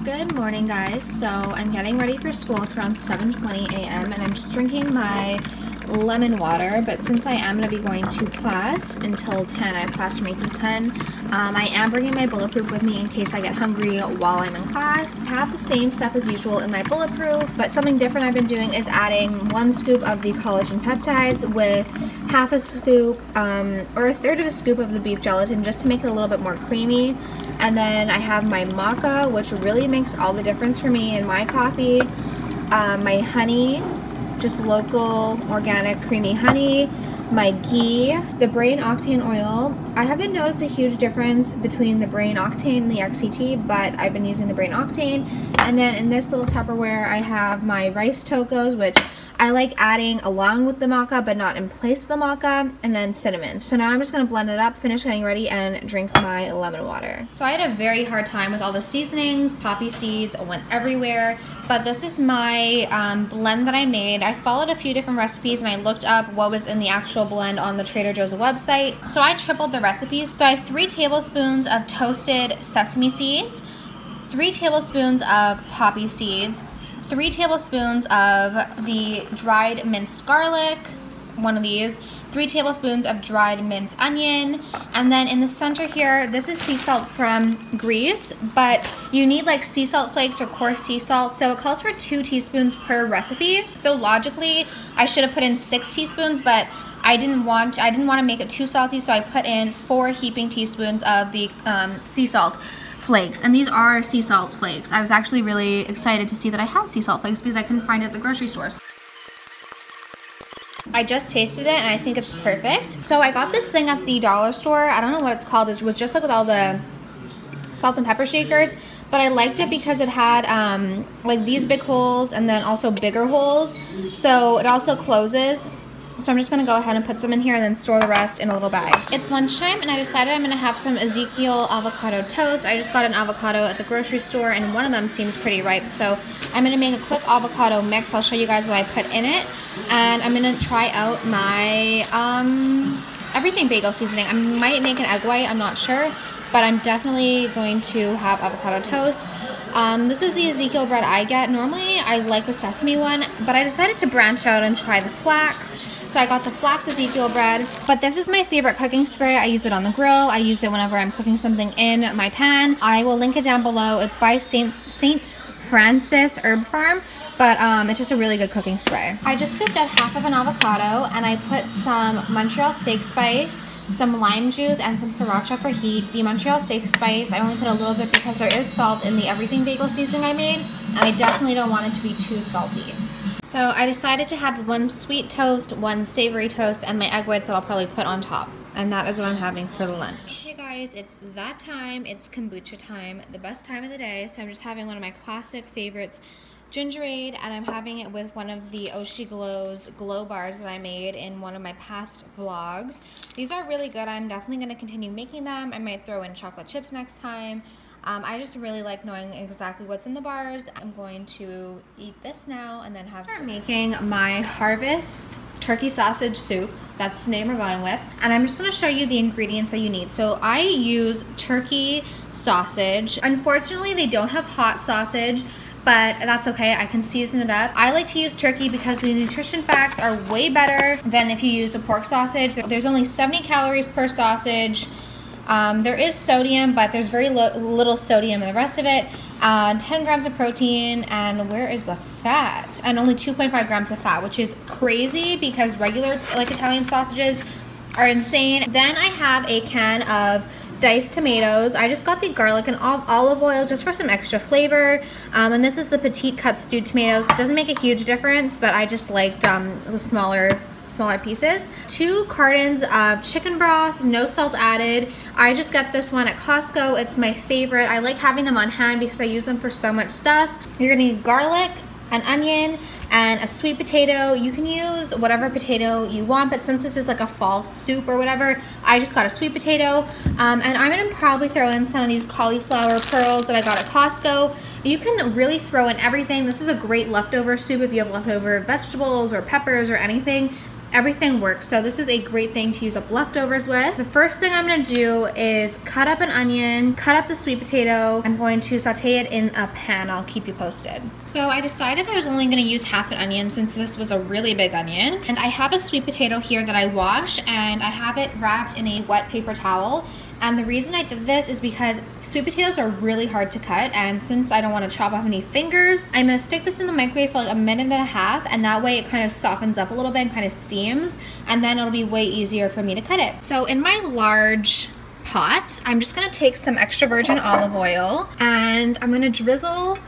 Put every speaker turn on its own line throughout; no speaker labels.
Good morning, guys. So I'm getting ready for school. It's around 7:20 a.m. and I'm just drinking my lemon water, but since I am going to be going to class until 10, I have class from 8 to 10, I am bringing my Bulletproof with me in case I get hungry while I'm in class. I have the same stuff as usual in my Bulletproof, but something different I've been doing is adding 1 scoop of the collagen peptides with half a scoop or a third of a scoop of the beef gelatin just to make it a little bit more creamy. And then I have my maca, which really makes all the difference for me in my coffee, my honey, just local organic creamy honey, my ghee, the brain octane oil. I haven't noticed a huge difference between the brain octane and the XCT, but I've been using the brain octane. And then in this little Tupperware I have my rice tocos, which I like adding along with the maca but not in place of the maca, and then cinnamon. So now I'm just going to blend it up, finish getting ready, and drink my lemon water. So I had a very hard time with all the seasonings. Poppy seeds went everywhere, but this is my blend that I made. I followed a few different recipes and I looked up what was in the actual blend on the Trader Joe's website. So I tripled the recipes. So I have 3 tablespoons of toasted sesame seeds, 3 tablespoons of poppy seeds, 3 tablespoons of the dried minced garlic, one of these, 3 tablespoons of dried minced onion, and then in the center here, this is sea salt from Greece, but you need like sea salt flakes or coarse sea salt, so it calls for 2 teaspoons per recipe. So logically, I should have put in 6 teaspoons, but I didn't want to make it too salty, so I put in 4 heaping teaspoons of the sea salt flakes, and these are sea salt flakes. I was actually really excited to see that I had sea salt flakes because I couldn't find it at the grocery stores. I just tasted it and I think it's perfect. So I got this thing at the dollar store. I don't know what it's called. It was just like with all the salt and pepper shakers, but I liked it because it had like these big holes and then also bigger holes. So it also closes. So I'm just going to go ahead and put some in here and then store the rest in a little bag. It's lunchtime and I decided I'm going to have some Ezekiel avocado toast. I just got an avocado at the grocery store and one of them seems pretty ripe. So I'm going to make a quick avocado mix. I'll show you guys what I put in it. And I'm going to try out my everything bagel seasoning. I might make an egg white, I'm not sure. But I'm definitely going to have avocado toast. This is the Ezekiel bread I get. Normally I like the sesame one, but I decided to branch out and try the flax. So I got the flax Ezekiel bread, but this is my favorite cooking spray. I use it on the grill. I use it whenever I'm cooking something in my pan. I will link it down below. It's by St. Francis Herb Farm, but it's just a really good cooking spray. I just scooped out half of an avocado and I put some Montreal steak spice, some lime juice, and some sriracha for heat. The Montreal steak spice, I only put a little bit because there is salt in the everything bagel seasoning I made, and I definitely don't want it to be too salty. So I decided to have 1 sweet toast, 1 savory toast, and my egg whites that I'll probably put on top. And that is what I'm having for lunch. Hey guys, it's that time. It's kombucha time, the best time of the day. So I'm just having one of my classic favorites, Gingerade, and I'm having it with one of the Oshi Glow's glow bars that I made in one of my past vlogs. These are really good. I'm definitely going to continue making them. I might throw in chocolate chips next time. I just really like knowing exactly what's in the bars. I'm going to eat this now and then start making my Harvest turkey sausage soup. That's the name we're going with. And I'm just going to show you the ingredients that you need. So I use turkey sausage. Unfortunately, they don't have hot sausage, but that's okay. I can season it up. I like to use turkey because the nutrition facts are way better than if you used a pork sausage. There's only 70 calories per sausage. There is sodium, but there's very little sodium in the rest of it. 10 grams of protein, and where is the fat? And only 2.5 grams of fat, which is crazy because regular like Italian sausages are insane. Then I have a can of diced tomatoes. I just got the garlic and olive oil just for some extra flavor. And this is the petite cut stewed tomatoes. It doesn't make a huge difference, but I just liked the smaller pieces. 2 cartons of chicken broth, no salt added. I just got this one at Costco. It's my favorite. I like having them on hand because I use them for so much stuff. You're gonna need garlic, an onion, and a sweet potato. You can use whatever potato you want, but since this is like a fall soup or whatever, I just got a sweet potato. And I'm gonna probably throw in some of these cauliflower pearls that I got at Costco. You can really throw in everything. This is a great leftover soup if you have leftover vegetables or peppers or anything. everything works. So this is a great thing to use up leftovers with. The first thing I'm gonna do is cut up an onion, cut up the sweet potato. I'm going to saute it in a pan. I'll keep you posted. So I decided I was only gonna use half an onion since this was a really big onion. And I have a sweet potato here that I washed, and I have it wrapped in a wet paper towel. And the reason I did this is because sweet potatoes are really hard to cut, and since I don't want to chop off any fingers, I'm going to stick this in the microwave for like a minute and a half, and that way it kind of softens up a little bit and kind of steams, and then it'll be way easier for me to cut it. So in my large pot, I'm just going to take some extra virgin olive oil, and I'm going to drizzle,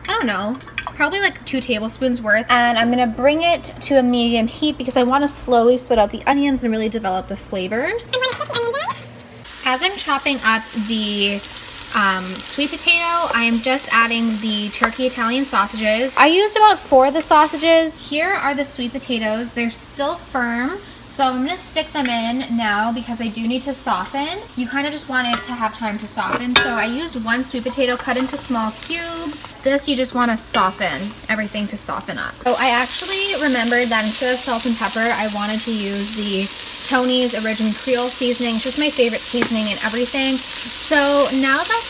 I don't know, probably like 2 tablespoons worth, and I'm gonna bring it to a medium heat because I want to slowly sweat out the onions and really develop the flavors. As I'm chopping up the sweet potato, I am just adding the turkey Italian sausages. I used about 4 of the sausages. Here are the sweet potatoes. They're still firm, so I'm gonna stick them in now because I do need to soften. You kind of just want it to have time to soften. So I used 1 sweet potato cut into small cubes. This, you just want to soften everything to soften up. So I actually remembered that instead of salt and pepper, I wanted to use the Tony's Original Creole seasoning. It's just my favorite seasoning and everything. So now that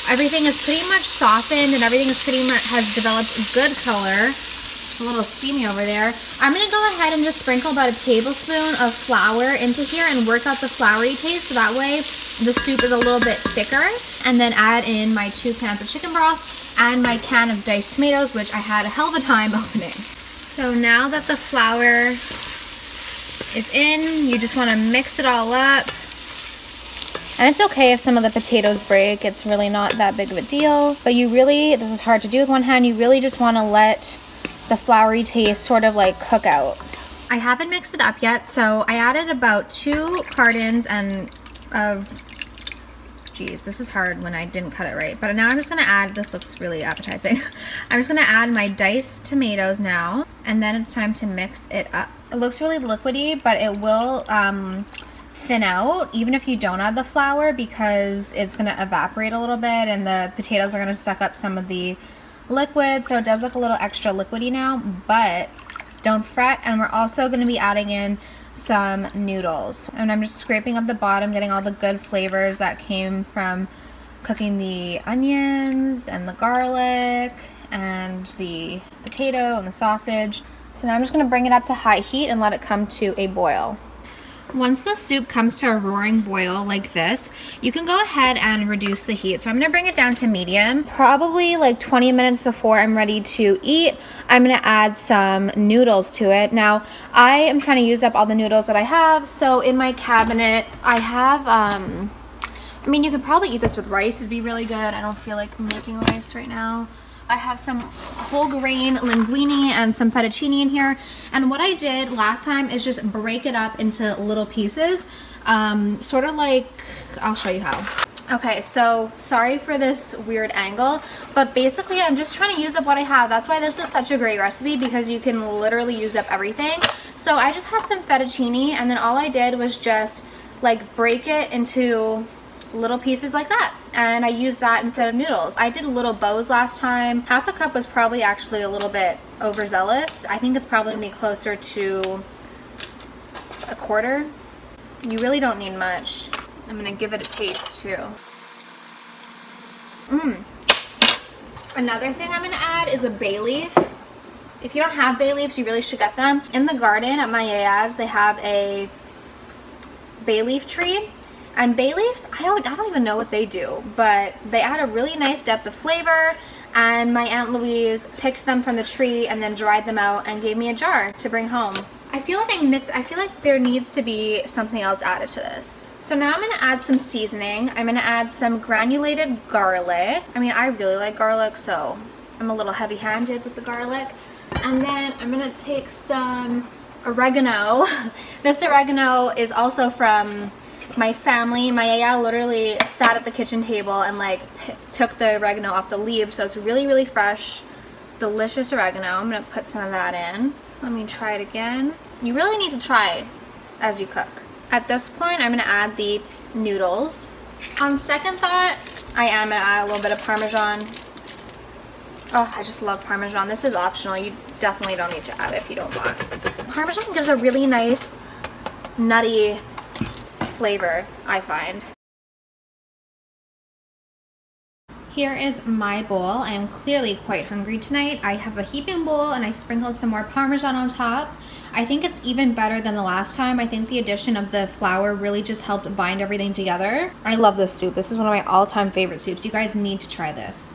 everything is pretty much softened and everything is pretty much has developed a good color, a little steamy over there, I'm gonna go ahead and just sprinkle about a tablespoon of flour into here and work out the floury taste, so that way the soup is a little bit thicker. And then add in my 2 cans of chicken broth and my can of diced tomatoes, which I had a hell of a time opening. So now that the flour is in, you just want to mix it all up. And it's okay if some of the potatoes break. It's really not that big of a deal. But you really, this is hard to do with one hand, you really just want to let the floury taste sort of like cook out. I haven't mixed it up yet, so I added about 2 cartons of, geez, this is hard when I didn't cut it right. But now I'm just gonna add, this looks really appetizing. I'm just gonna add my diced tomatoes now, and then it's time to mix it up. It looks really liquidy, but it will thin out even if you don't add the flour because it's gonna evaporate a little bit and the potatoes are gonna suck up some of the liquid, so it does look a little extra liquidy now, but don't fret. And we're also going to be adding in some noodles, and I'm just scraping up the bottom, getting all the good flavors that came from cooking the onions and the garlic and the potato and the sausage. So now I'm just going to bring it up to high heat and let it come to a boil. Once the soup comes to a roaring boil like this, you can go ahead and reduce the heat. So I'm gonna bring it down to medium. Probably like 20 minutes before I'm ready to eat, I'm gonna add some noodles to it. Now, I am trying to use up all the noodles that I have. So in my cabinet, I have, I mean, you could probably eat this with rice. It'd be really good. I don't feel like making rice right now. I have some whole grain linguine and some fettuccine in here. And what I did last time is just break it up into little pieces. Sort of like, I'll show you how. Okay, so sorry for this weird angle, but basically I'm just trying to use up what I have. That's why this is such a great recipe, because you can literally use up everything. So I just had some fettuccine, and then all I did was just like break it into little pieces like that, and I used that instead of noodles. I did little bows last time. Half a cup was probably actually a little bit overzealous. I think it's probably gonna be closer to a quarter. You really don't need much. I'm gonna give it a taste too. Another thing I'm gonna add is a bay leaf. If you don't have bay leaves, you really should get them. In the garden at my yaya's, they have a bay leaf tree. And bay leaves, I don't even know what they do, but they add a really nice depth of flavor, and my Aunt Louise picked them from the tree and then dried them out and gave me a jar to bring home. I feel like there needs to be something else added to this. So now I'm gonna add some seasoning. I'm gonna add some granulated garlic. I mean, I really like garlic, so I'm a little heavy-handed with the garlic. And then I'm gonna take some oregano. This oregano is also from my family. My yaya literally sat at the kitchen table and like took the oregano off the leaves, so it's really, really fresh, delicious oregano. I'm gonna put some of that in. Let me try it again. You really need to try as you cook. At this point, I'm gonna add the noodles. On second thought, I am gonna add a little bit of Parmesan. Oh, I just love Parmesan. This is optional. You definitely don't need to add it if you don't want. Parmesan gives a really nice, nutty flavor, I find. Here is my bowl. I am clearly quite hungry tonight. I have a heaping bowl and I sprinkled some more Parmesan on top. I think it's even better than the last time. I think the addition of the flour really just helped bind everything together. I love this soup. This is one of my all-time favorite soups. You guys need to try this.